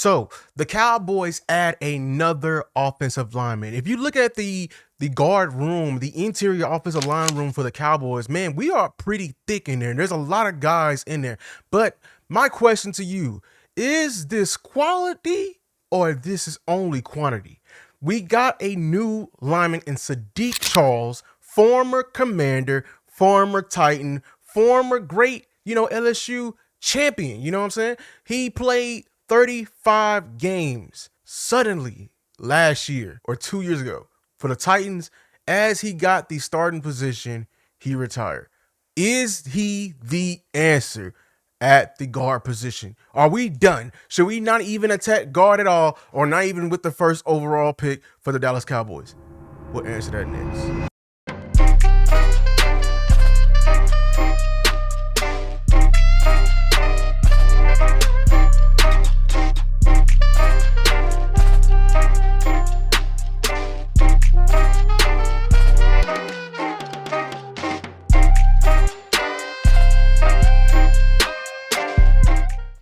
So the Cowboys add another offensive lineman. If you look at the guard room, the interior offensive line room for the Cowboys, man, we are pretty thick in there. There's a lot of guys in there. But my question to you, is this quality or this is only quantity? We got a new lineman in Saahdiq Charles, former Commander, former Titan, former great, LSU champion. You know what I'm saying? He played 35 games suddenly last year or 2 years ago for the Titans. As he got the starting position, he retired. Is he the answer at the guard position? Are we done? Should we not even attack guard at all, or not even with the first overall pick for the Dallas Cowboys? We'll answer that next.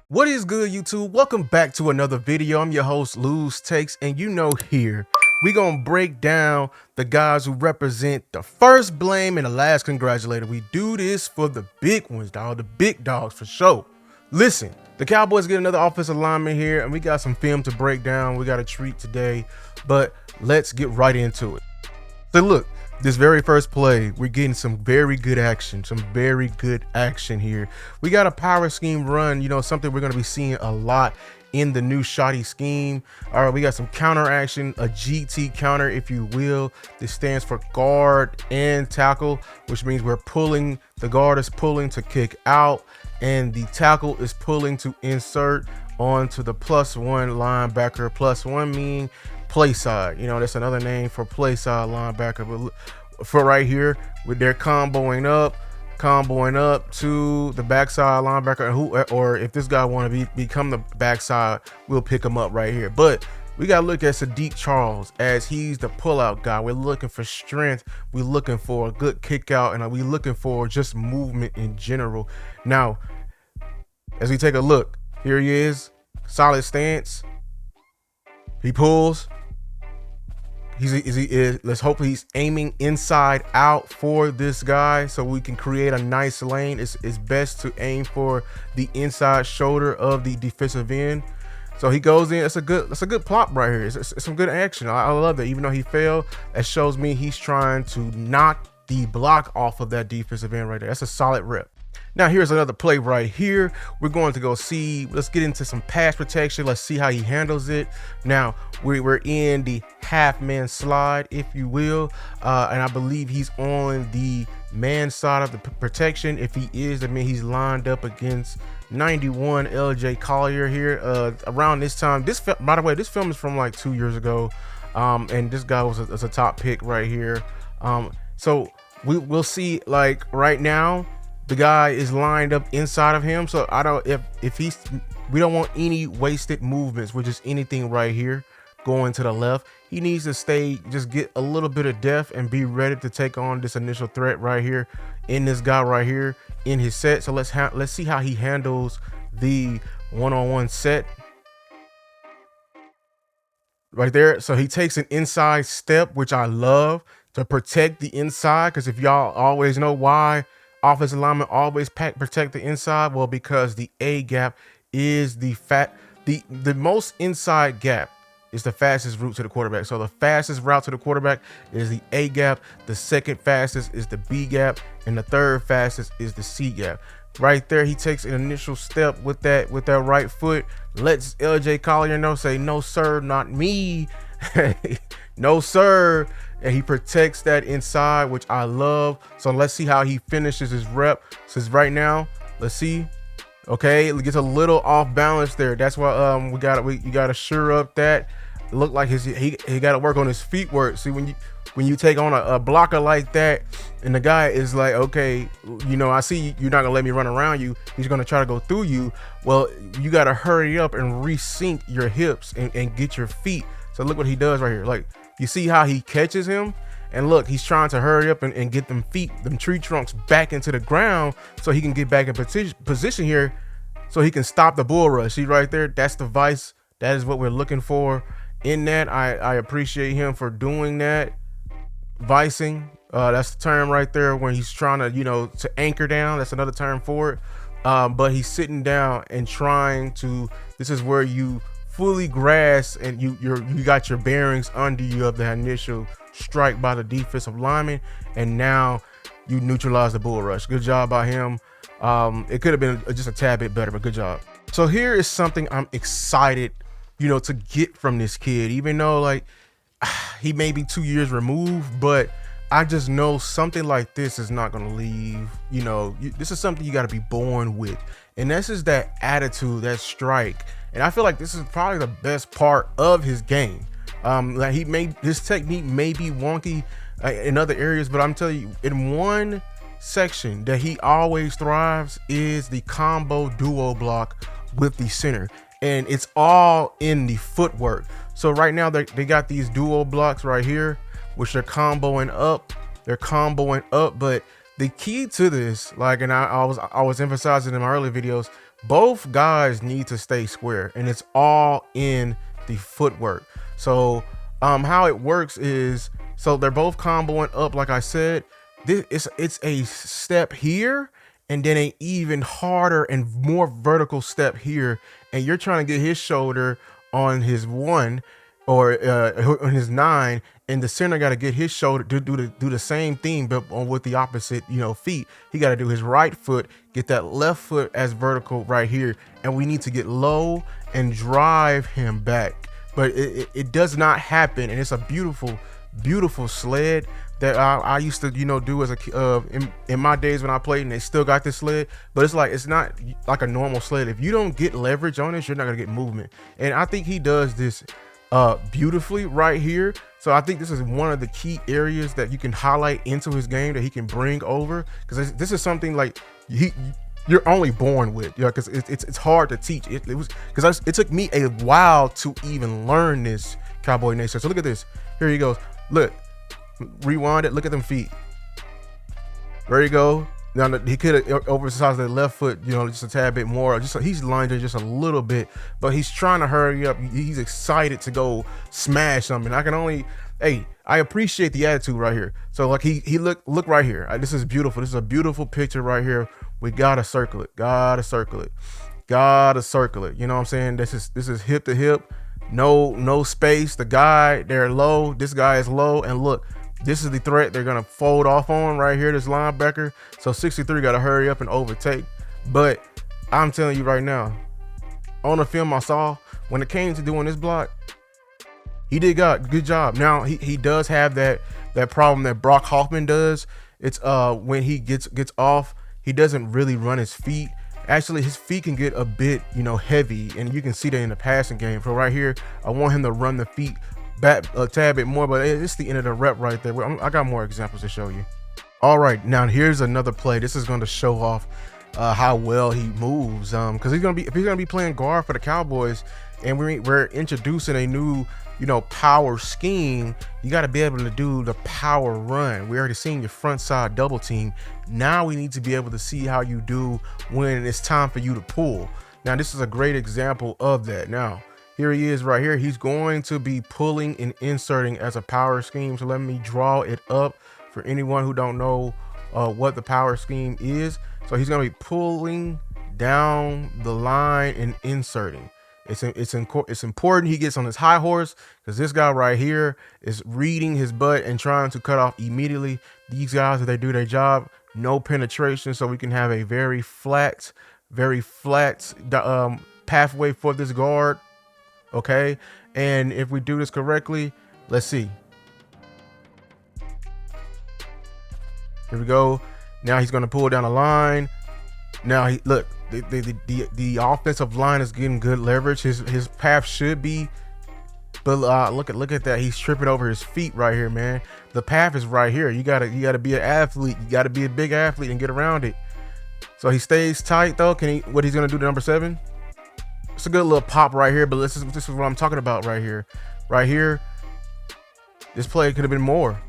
What is good, YouTube? Welcome back to another video. I'm your host, Lose Takes, and here we're gonna break down the guys who represent the first blame and the last congratulated. We do this for the big ones, dog, the big dogs for sure. Listen, the Cowboys get another offensive lineman here, and we got some film to break down. We got a treat today, but let's get right into it. So look, this very first play, we're getting some very good action, here. We got a power scheme run, something we're going to be seeing a lot in the new shoddy scheme. All right, we got some counter action, a GT counter, if you will. This stands for guard and tackle, which means the guard is pulling to kick out, and the tackle is pulling to insert onto the +1 linebacker. +1 meaning play side. That's another name for play side linebacker. But for right here, they're comboing up to the backside linebacker, or if this guy want to become the backside, we'll pick him up right here. But we got to look at Saahdiq Charles, as he's the pullout guy. We're looking for strength. We're looking for a good kick out, and we're looking for just movement in general. Now, as we take a look, here he is, solid stance. He pulls. Let's hope he's aiming inside out for this guy so we can create a nice lane. It's best to aim for the inside shoulder of the defensive end. So he goes in. That's a good plop right here. It's some good action. I love that. Even though he failed, that shows me he's trying to knock the block off of that defensive end right there. That's a solid rep. Now here's another play right here. We're going to go see, let's get into some pass protection. Let's see how he handles it. Now we're in the half-man slide, if you will, and I believe he's on the man side of the protection. If he is, I mean, he's lined up against 91 LJ Collier here around this time. By the way, this film is from like 2 years ago, and this guy was a top pick right here. So we'll see, like right now, the guy is lined up inside of him. So we don't want any wasted movements with just anything right here going to the left. He needs to just get a little bit of depth and be ready to take on this initial threat right here in this guy right here in his set. So let's see how he handles the one-on-one set right there. So he takes an inside step, which I love, to protect the inside, because if y'all always know why offensive linemen always protect the inside, well, because the A gap is the most inside gap is the fastest route to the quarterback. So the fastest route to the quarterback is the A gap, the second fastest is the B gap, and the third fastest is the C gap. Right there, he takes an initial step with that right foot, lets LJ Collier know, say, no sir, not me. No sir. And he protects that inside, which I love. So let's see how he finishes his rep. Says right now, let's see. Okay, it gets a little off balance there. That's why you gotta sure up that. It looked like he got to work on his feet work. See, when you take on a blocker like that, and the guy is like, okay, I see you're not gonna let me run around you. He's gonna try to go through you. Well, you gotta hurry up and resync your hips and get your feet. So look what he does right here. Like, you see how he catches him, and look, he's trying to hurry up and get them tree trunks back into the ground so he can get back in position here so he can stop the bull rush. See right there, that's the vice That is what we're looking for in that. I appreciate him for doing that. Vicing, that's the term right there when he's trying to, to anchor down. That's another term for it. But he's sitting down and trying to, this is where you fully grasp and you got your bearings under you of the initial strike by the defensive lineman, and now you neutralize the bull rush. Good job by him. It could have been just a tad bit better, but good job. So here is something I'm excited, to get from this kid, even though like he may be 2 years removed, but I just know something like this is not going to leave. This is something you got to be born with, and this is that attitude, that strike. And I feel like this is probably the best part of his game. Like his technique may be wonky in other areas, but I'm telling you, in one section that he always thrives is the combo duo block with the center, and it's all in the footwork. So right now they got these duo blocks right here, which they're comboing up. But the key to this, like, and I was emphasizing in my earlier videos, both guys need to stay square, and it's all in the footwork. So how it works is, so they're both comboing up, like I said. It's a step here, and then an even harder and more vertical step here, and you're trying to get his shoulder on his 1 or on his 9, and the center got to get his shoulder to do the same thing, but with the opposite feet. He got to do his right foot, get that left foot as vertical right here, and we need to get low and drive him back. But it does not happen, and it's a beautiful sled that I used to do as a in my days when I played, and they still got this sled. But it's not like a normal sled. If you don't get leverage on this, you're not gonna get movement, and I think he does this beautifully right here. So I think this is one of the key areas that you can highlight into his game that he can bring over, because this is something like you're only born with, because it's hard to teach. It was because it took me a while to even learn this, Cowboy Nation. So look at this. Here he goes. Look, rewind it. Look at them feet. There you go. Now he could have oversized the left foot, just a tad bit more. He's lunging just a little bit, but he's trying to hurry up. He's excited to go smash something. I appreciate the attitude right here. So like he look right here. This is beautiful. This is a beautiful picture right here. We gotta circle it. Gotta circle it. You know what I'm saying? This is hip to hip. No space. The guy, they're low. This guy is low, and look. This is the threat they're going to fold off on right here, this linebacker. So 63 got to hurry up and overtake. But I'm telling you right now, on the film I saw, when it came to doing this block, he did good job. Now, he does have that problem that Brock Hoffman does. It's when he gets off, he doesn't really run his feet. Actually, his feet can get a bit, heavy, and you can see that in the passing game. So right here, I want him to run the feet back a tad bit more, but it's the end of the rep right there. I got more examples to show you. All right, now here's another play. This is going to show off how well he moves, because if he's gonna be playing guard for the Cowboys, and we're introducing a new power scheme, you got to be able to do the power run. We already seen your front side double team. Now we need to be able to see how you do when it's time for you to pull. Now this is a great example of that. Now here he is right here. He's going to be pulling and inserting as a power scheme. So let me draw it up for anyone who don't know what the power scheme is. So he's going to be pulling down the line and inserting. It's important he gets on his high horse, because this guy right here is reading his butt and trying to cut off immediately. These guys, if they do their job, no penetration, so we can have a very flat pathway for this guard. Okay, and if we do this correctly, let's see. Here we go. Now he's going to pull down the line. Now look, the offensive line is getting good leverage. His path should be, but look at that. He's tripping over his feet right here, man. The path is right here. You gotta be an athlete. You gotta be a big athlete and get around it. So he stays tight though. What he's gonna do to number 7? It's a good little pop right here, but this is what I'm talking about right here. Right here, this play could have been more.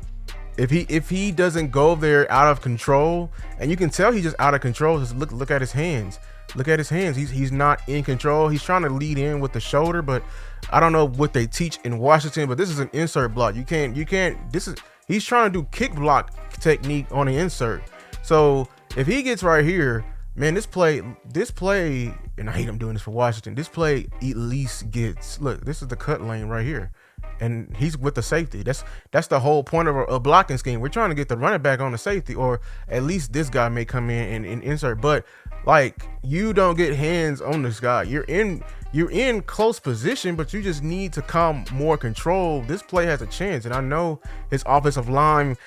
If he doesn't go there out of control, and you can tell he's just out of control. Just look at his hands. Look at his hands. He's not in control. He's trying to lead in with the shoulder, but I don't know what they teach in Washington, but this is an insert block. You can't he's trying to do kick block technique on the insert. So if he gets right here, man, this play, and I hate him doing this for Washington. This play at least gets, look, this is the cut lane right here, and he's with the safety. That's the whole point of a blocking scheme. We're trying to get the running back on the safety, or at least this guy may come in and insert. But like, you don't get hands on this guy. You're in close position, but you just need to come more control. This play has a chance, and I know his offensive line,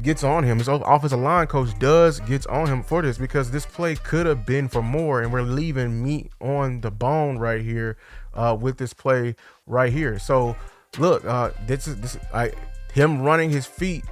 gets on him. His offensive line coach gets on him for this, because this play could have been for more, and we're leaving meat on the bone right here with this play right here. So look, him running his feet.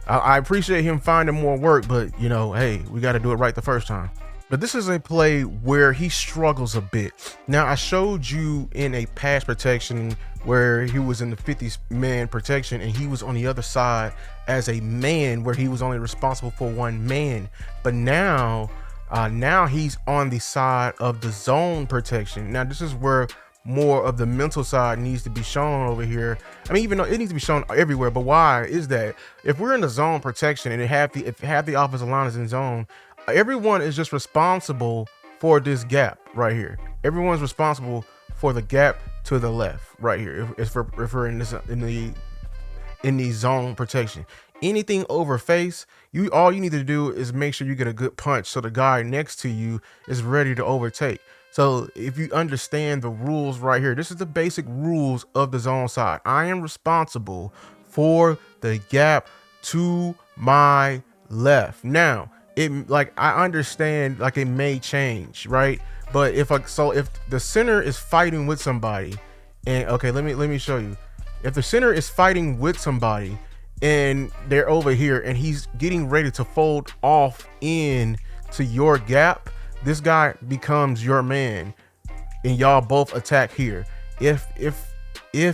I appreciate him finding more work, but hey, we got to do it right the first time. But this is a play where he struggles a bit. Now, I showed you in a pass protection where he was in the 50-man protection, and he was on the other side as a man where he was only responsible for one man. But now he's on the side of the zone protection. Now, this is where more of the mental side needs to be shown over here. I mean, even though it needs to be shown everywhere, but why is that? If we're in the zone protection and if half the offensive line is in zone, everyone is just responsible for this gap right here. Everyone's responsible for the gap to the left right here. If we're in the zone protection, anything over face, all you need to do is make sure you get a good punch so the guy next to you is ready to overtake. So if you understand the rules right here, this is the basic rules of the zone side. I am responsible for the gap to my left. Now, I understand, like, it may change, right? But if the center is fighting with somebody, and okay, let me show you. If the center is fighting with somebody and they're over here and he's getting ready to fold off in to your gap, this guy becomes your man and y'all both attack here. If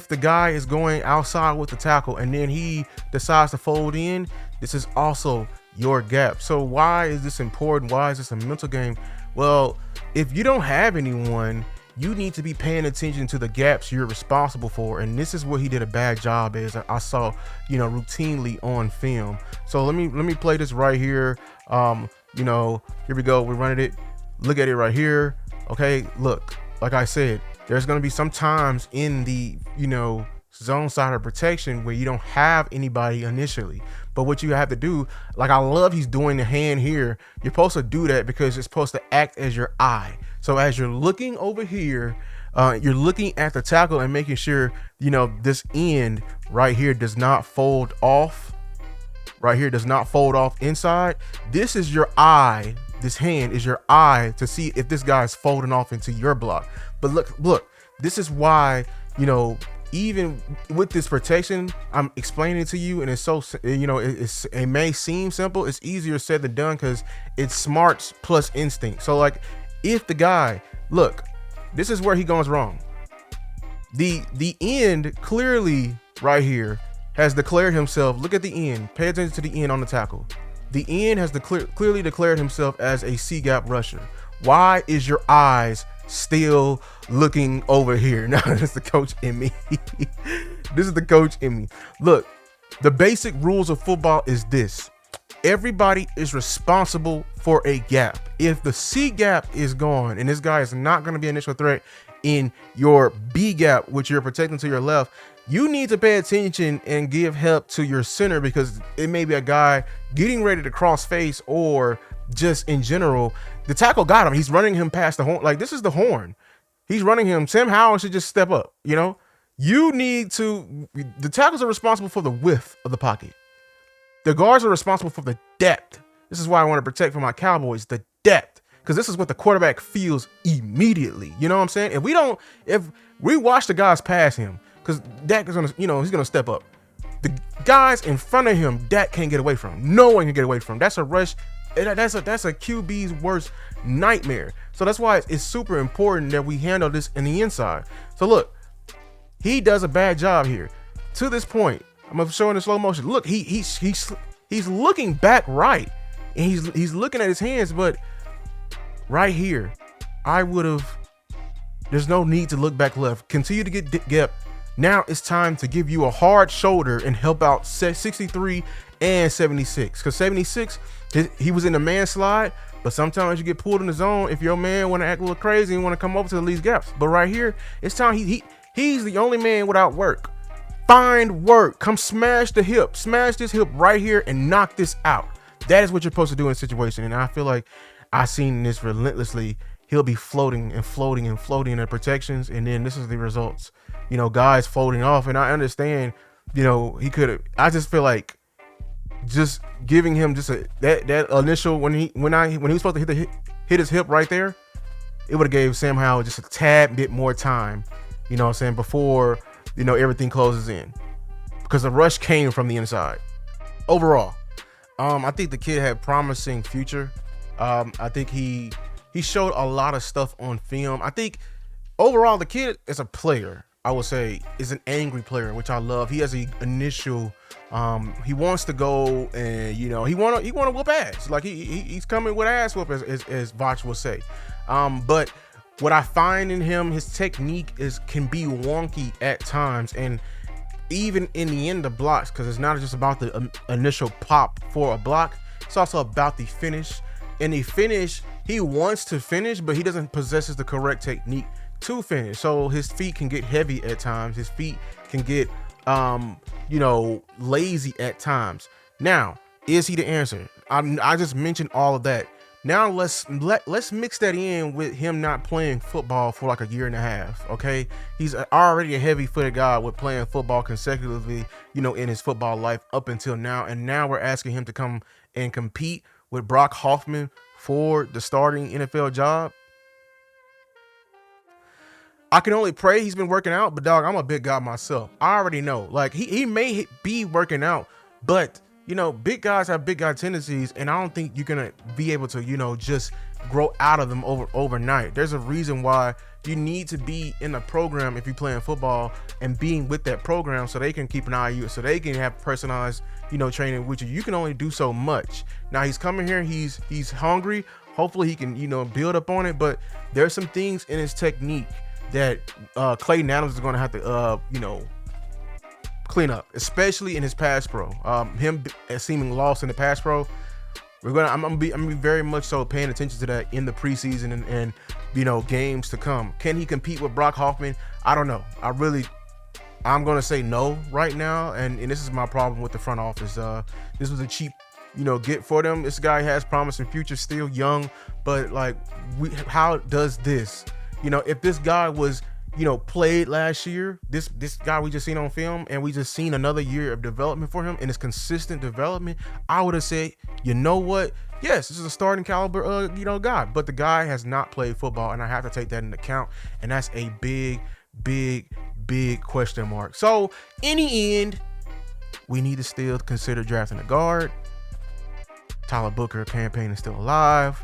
the guy is going outside with the tackle and then he decides to fold in, this is also your gap. So why is this important? Why is this a mental game? Well, if you don't have anyone, you need to be paying attention to the gaps you're responsible for, and this is what he did a bad job as I saw, routinely on film. So let me play this right here. Here we go. We're running it. Look at it right here. Okay, look, like I said, there's going to be some times in the zone side of protection where you don't have anybody initially. But what you have to do, like, I love he's doing the hand here. You're supposed to do that because it's supposed to act as your eye. So as you're looking over here, you're looking at the tackle and making sure, this end right here does not fold off. Right here does not fold off inside. This is your eye. This hand is your eye to see if this guy is folding off into your block. But look, this is why, even with this protection, I'm explaining it to you, and it's so, it may seem simple. It's easier said than done because it's smarts plus instinct. So, like, if the guy, look, this is where he goes wrong. The end clearly right here has declared himself. Look at the end. Pay attention to the end on the tackle. The end has clearly declared himself as a C-gap rusher. Why is your eyes still looking over here? Now, this is the coach in me. This is the coach in me. Look, the basic rules of football is this. Everybody is responsible for a gap. If the C gap is gone and this guy is not going to be an initial threat in your B gap, which you're protecting to your left, you need to pay attention and give help to your center, because it may be a guy getting ready to cross face, or just in general, the tackle got him. He's running him past the horn. Like, this is the horn. He's running him. Sam Howell should just step up. You need to, the tackles are responsible for the width of the pocket. The guards are responsible for the depth. This is why I want to protect for my Cowboys, the depth, because this is what the quarterback feels immediately. You know what I'm saying? If we watch the guys pass him, because Dak is gonna, he's gonna step up. The guys in front of him, Dak can't get away from. No one can get away from. That's a rush. That's a QB's worst nightmare. So that's why it's super important that we handle this in the inside. So look, he does a bad job here. To this point, I'm gonna show in the slow motion. Look, he's looking back right, and he's looking at his hands, but right here, I would have. There's no need to look back left. Continue to get gap. Now it's time to give you a hard shoulder and help out 63 and 76. Because 76, he was in the man slide, but sometimes you get pulled in the zone if your man want to act a little crazy and want to come over to these gaps. But right here, it's time he's the only man without work. Find work. Come smash the hip. Smash this hip right here and knock this out. That is what you're supposed to do in a situation. And I feel like I've seen this relentlessly. He'll be floating and floating and floating in the protections, and then this is the results. You know, guys folding off, and I understand. You know, he could have. I just feel like just giving him just that initial when he was supposed to hit his hip right there, it would have gave Sam Howell just a tad bit more time. You know what I'm saying, before everything closes in, because the rush came from the inside. Overall, I think the kid had promising future. I think he showed a lot of stuff on film. I think overall the kid is a player. I would say is an angry player, which I love. He has an initial. He wants to go and he want to whoop ass. Like he's coming with ass whoop as Voch will say. But what I find in him, his technique can be wonky at times, and even in the end of blocks, because it's not just about the initial pop for a block. It's also about the finish. In the finish, he wants to finish, but he doesn't possess the correct technique to finish. So his feet can get heavy at times. His feet can get, lazy at times. Now, is he the answer? I just mentioned all of that. Now let's mix that in with him not playing football for like a year and a half. Okay, he's already a heavy-footed guy with playing football consecutively, in his football life up until now, and now we're asking him to come and compete with Brock Hoffman for the starting NFL job. I can only pray he's been working out, but dog, I'm a big guy myself. I already know, like he may be working out, but big guys have big guy tendencies, and I don't think you're gonna be able to, just grow out of them overnight. There's a reason why you need to be in a program if you're playing football and being with that program, so they can keep an eye on you, so they can have personalized, training with you. You can only do so much. Now he's coming here, he's hungry. Hopefully he can, build up on it, but there's some things in his technique that Clayton Adams is going to have to, clean up, especially in his pass pro. Him seeming lost in the pass pro. I'm gonna be very much so paying attention to that in the preseason and games to come. Can he compete with Brock Hoffman? I don't know. I'm gonna say no right now, and this is my problem with the front office. This was a cheap get for them. This guy has promising future, still young, but like, how does this? If this guy was played last year, this guy we just seen on film, and we just seen another year of development for him and his consistent development, I would have said, you know what? Yes, this is a starting caliber, guy, but the guy has not played football, and I have to take that into account, and that's a big, big, big question mark. So in the end, we need to still consider drafting a guard. Tyler Booker campaign is still alive.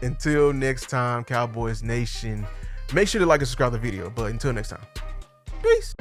Until next time, Cowboys Nation, make sure to like and subscribe to the video. But until next time, peace.